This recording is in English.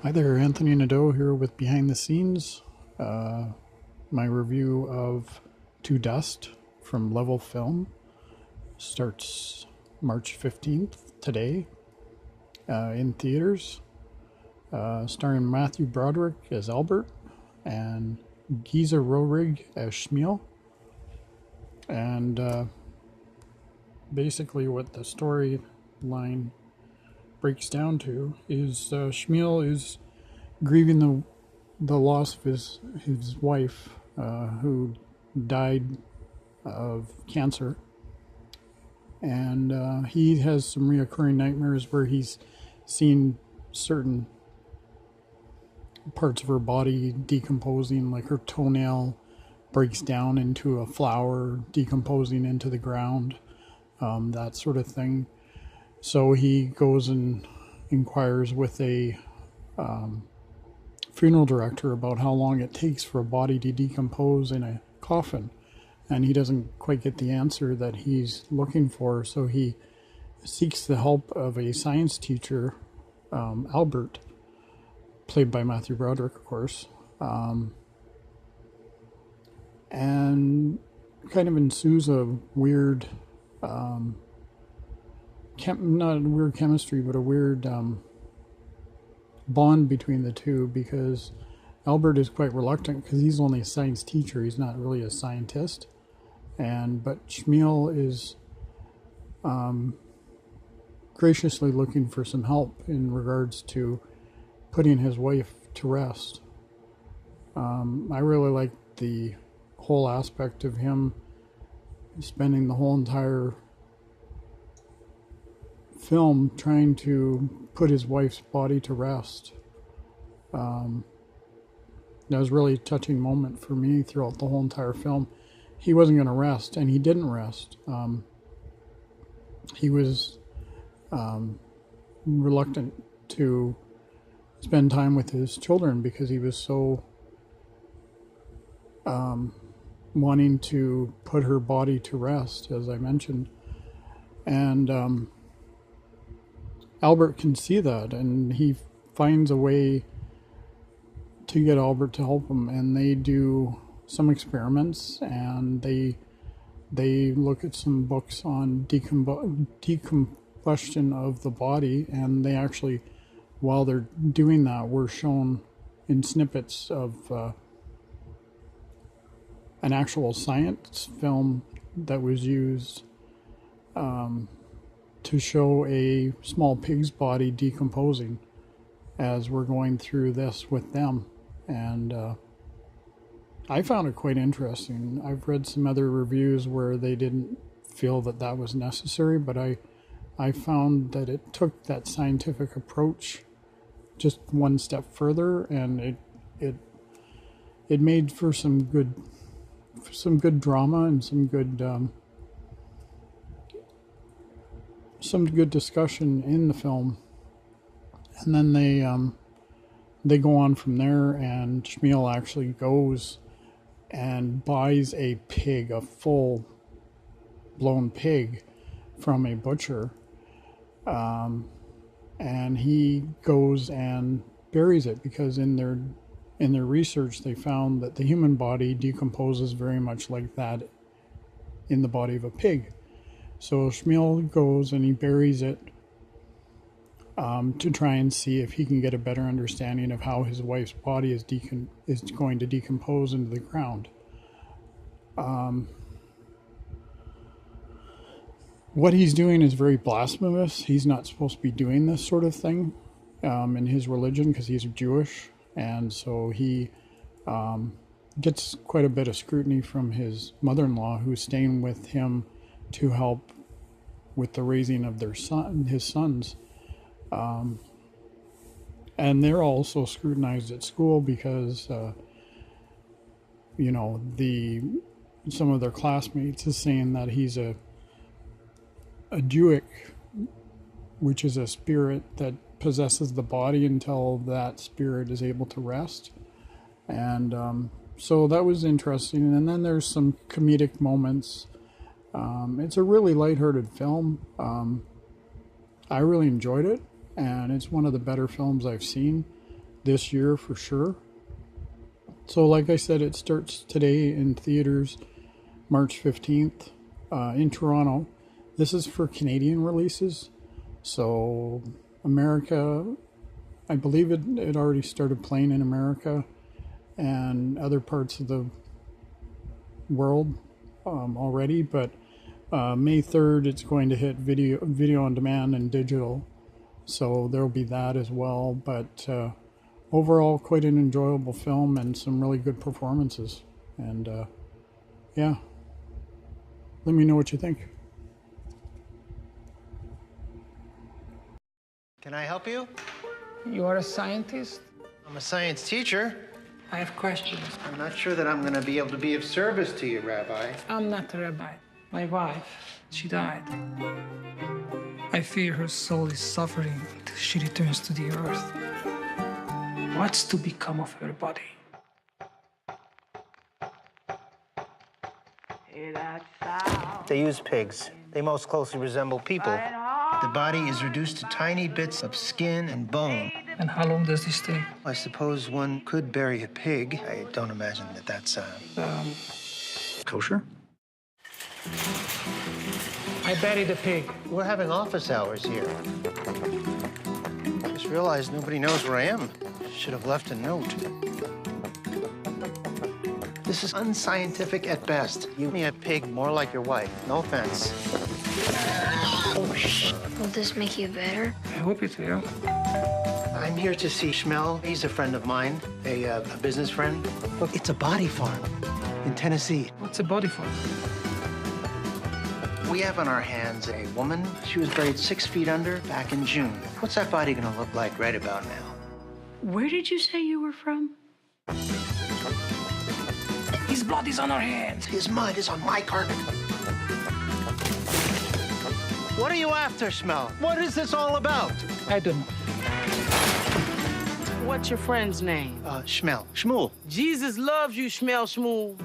Hi there, Anthony Nadeau here with Behind the Scenes, my review of To Dust from Level Film. Starts March 15th today in theaters, starring Matthew Broderick as Albert and Giza Rohri as Shmuel. And basically what the storyline breaks down to is Shmuel is grieving the loss of his wife, who died of cancer, and he has some reoccurring nightmares where he's seen certain parts of her body decomposing, like her toenail breaks down into a flower, decomposing into the ground, that sort of thing. So he goes and inquires with a funeral director about how long it takes for a body to decompose in a coffin, and he doesn't quite get the answer that he's looking for, so he seeks the help of a science teacher, Albert, played by Matthew Broderick, of course, and kind of ensues a weird not weird chemistry, but a weird bond between the two, because Albert is quite reluctant because he's only a science teacher. He's not really a scientist. But Shmuel is graciously looking for some help in regards to putting his wife to rest. I really like the whole aspect of him spending the whole entire film trying to put his wife's body to rest. That was a really touching moment for me throughout the whole entire film. He wasn't going to rest, and he didn't rest. He was reluctant to spend time with his children because he was so wanting to put her body to rest, as I mentioned. And Albert can see that, and he finds a way to get Albert to help him, and they do some experiments, and they look at some books on decomposition of the body, and they actually, while they're doing that, we're shown in snippets of an actual science film that was used to show a small pig's body decomposing as we're going through this with them. And I found it quite interesting. I've read some other reviews where they didn't feel that that was necessary, but I found that it took that scientific approach just one step further, and it made for some good drama and some good discussion in the film. And then they go on from there, and Shmuel actually goes and buys a pig, a full blown pig, from a butcher, and he goes and buries it because in their research they found that the human body decomposes very much like that in the body of a pig. So Shmuel goes and he buries it to try and see if he can get a better understanding of how his wife's body is going to decompose into the ground. What he's doing is very blasphemous. He's not supposed to be doing this sort of thing in his religion because he's Jewish, and so he gets quite a bit of scrutiny from his mother-in-law, who's staying with him to help with the raising of his sons. And they're also scrutinized at school because, some of their classmates is saying that he's a Jewic, which is a spirit that possesses the body until that spirit is able to rest. And so that was interesting. And then there's some comedic moments. It's a really lighthearted film. I really enjoyed it, and it's one of the better films I've seen. this year for sure. So like I said, it starts today in theaters, March 15th in Toronto. This is for Canadian releases. So America, I believe it already started playing in America and other parts of the world already, but May 3rd it's going to hit video on demand and digital, so there'll be that as well. But overall, quite an enjoyable film and some really good performances. And yeah, let me know what you think. Can I help you? You are a scientist? I'm a science teacher. I have questions. I'm not sure that I'm going to be able to be of service to you, Rabbi. I'm not a rabbi. My wife, she died. I fear her soul is suffering until she returns to the earth. What's to become of her body? They use pigs. They most closely resemble people. The body is reduced to tiny bits of skin and bone. And how long does this take? I suppose one could bury a pig. I don't imagine that that's kosher. I buried a pig. We're having office hours here. Just realized nobody knows where I am. Should have left a note. This is unscientific at best. You need a pig more like your wife. No offense. Oh, shit. Will this make you better? I hope it will. I'm here to see Shmuel. He's a friend of mine, a business friend. Look, it's a body farm in Tennessee. What's a body for? We have on our hands a woman. She was buried 6 feet under back in June. What's that body gonna look like right about now? Where did you say you were from? His blood is on our hands. His mud is on my carpet. What are you after, Shmuel? What is this all about? I don't know. What's your friend's name? Shmuel. Shmuel. Jesus loves you, Shmuel.